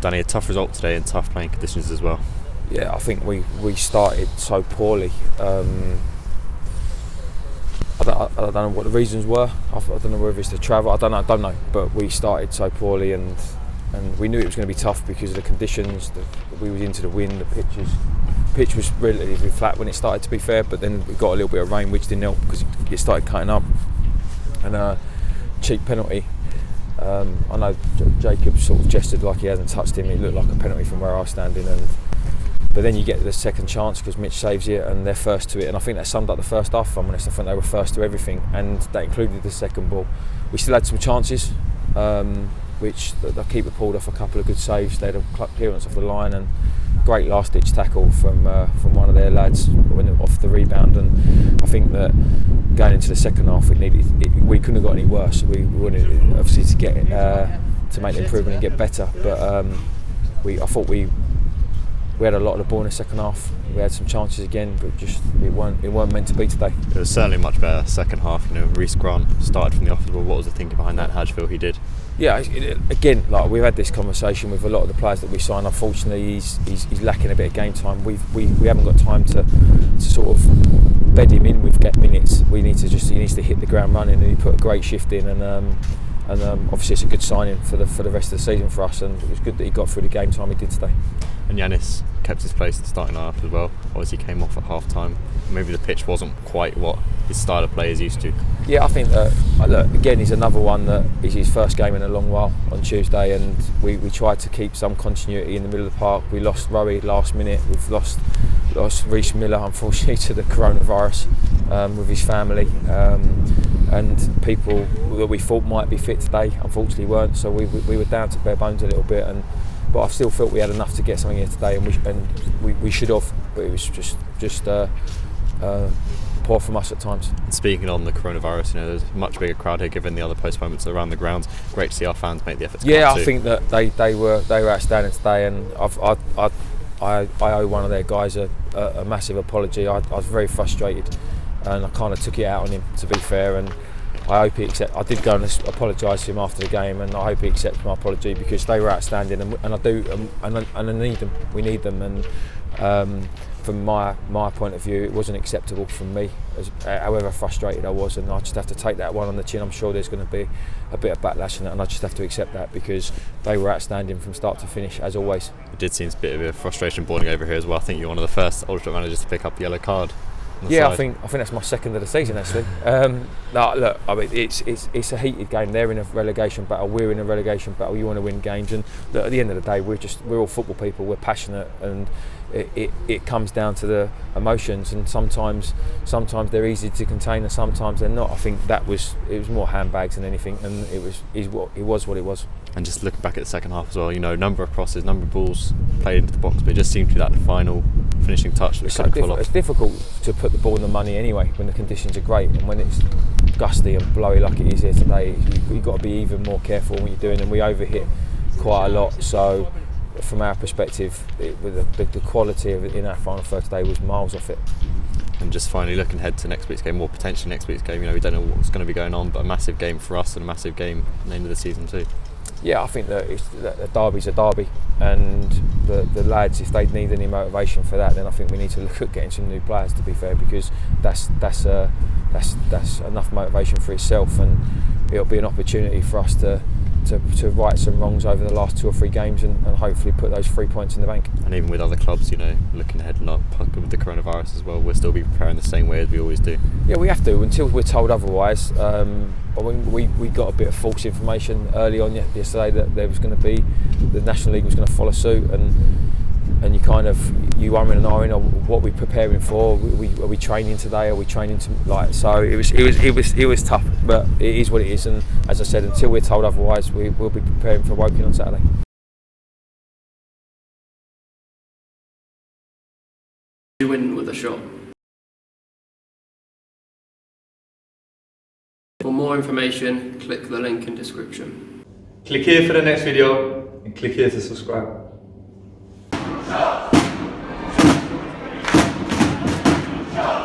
Danny, a tough result today in tough playing conditions as well. Yeah, I think we started so poorly. I don't know what the reasons were. I don't know whether it's the travel. I don't know. But we started so poorly, and we knew it was going to be tough because of the conditions. We was into the wind. The pitch was relatively flat when it started, to be fair. But then we got a little bit of rain, which didn't help because it started cutting up. And a cheap penalty. I know Jacob sort of gestured like he hasn't touched him. It looked like a penalty from where I was standing, but then you get the second chance because Mitch saves it and they're first to it, and I think that summed up the first half. If I'm honest, I think they were first to everything, and that included the second ball. We still had some chances, which the keeper pulled off a couple of good saves. They had a clearance off the line and great last-ditch tackle from one of their lads off the rebound. And I think that going into the second half, we couldn't have got any worse. We wanted obviously to get to make the improvement and get better, but I thought we had a lot of the ball in the second half. We had some chances again, but just it weren't meant to be today. It was certainly much better second half. Reece Grant started from the off the ball. What was the thinking behind that? How do you feel he did? Yeah, again, like we've had this conversation with a lot of the players that we signed. Unfortunately, he's lacking a bit of game time. We haven't got time to sort of bed him in with minutes. He needs to hit the ground running, and he put a great shift in, and obviously it's a good signing for the rest of the season for us, and it was good that he got through the game time he did today. And Yanis kept his place in the starting lineup as well. Obviously came off at half time. Maybe the pitch wasn't quite what his style of play is used to. Yeah, I think that look, again, he's another one that is his first game in a long while on Tuesday, and we tried to keep some continuity in the middle of the park. We lost Rowie last minute. We've lost Reece Miller, unfortunately, to the coronavirus with his family, and people that we thought might be fit today unfortunately weren't. So we were down to bare bones a little bit, but I still felt we had enough to get something here today, and we should have, but it was just poor from us at times. Speaking on the coronavirus, there's a much bigger crowd here given the other postponements around the grounds. Great to see our fans make the effort to come out too. I think that they were outstanding today, and I owe one of their guys a massive apology. I was very frustrated, and I kind of took it out on him, to be fair, and I hope he accepts. I did go and apologise to him after the game, and I hope he accepts my apology because they were outstanding, and I do, and I need them. We need them, and from my point of view, it wasn't acceptable from me, however frustrated I was, and I just have to take that one on the chin. I'm sure there's going to be a bit of backlash in that, and I just have to accept that because they were outstanding from start to finish, as always. It did seem a bit of a frustration boiling over here as well. I think you're one of the first Ultra managers to pick up the yellow card. Yeah, I think that's my second of the season actually. No, look, I mean it's a heated game. They're in a relegation battle. We're in a relegation battle. You want to win games, and look, at the end of the day, we're all football people. We're passionate, and it comes down to the emotions. And sometimes they're easy to contain, and sometimes they're not. I think it was more handbags than anything, and it was what it was. And just looking back at the second half as well, number of crosses, number of balls played into the box, but it just seemed to be that final finishing touch that couldn't pull off. It's difficult to put the ball in the money anyway when the conditions are great, and when it's gusty and blowy like it is here today, you've got to be even more careful what you're doing, and we overhit quite a lot. So from our perspective, with the quality of it in our final third today was miles off it. And just finally looking ahead to next week's game, or potentially next week's game, we don't know what's going to be going on, but a massive game for us and a massive game at the end of the season too. Yeah, I think that a derby's a derby, and the lads, if they need any motivation for that, then I think we need to look at getting some new players, to be fair, because that's enough motivation for itself, and it'll be an opportunity for us to right some wrongs over the last 2 or 3 games and hopefully put those 3 points in the bank. And even with other clubs, looking ahead and up with the coronavirus as well, we'll still be preparing the same way as we always do. Yeah, we have to until we're told otherwise. We got a bit of false information early on yesterday that there was going to be the National League was going to follow suit, and you kind of are in and are in. What we're preparing for? Are we training today? Are we training to So it was tough, but it is what it is. And as I said, until we're told otherwise, we will be preparing for Woking on Saturday. You win with a shot. For more information, click the link in description. Click here for the next video and click here to subscribe.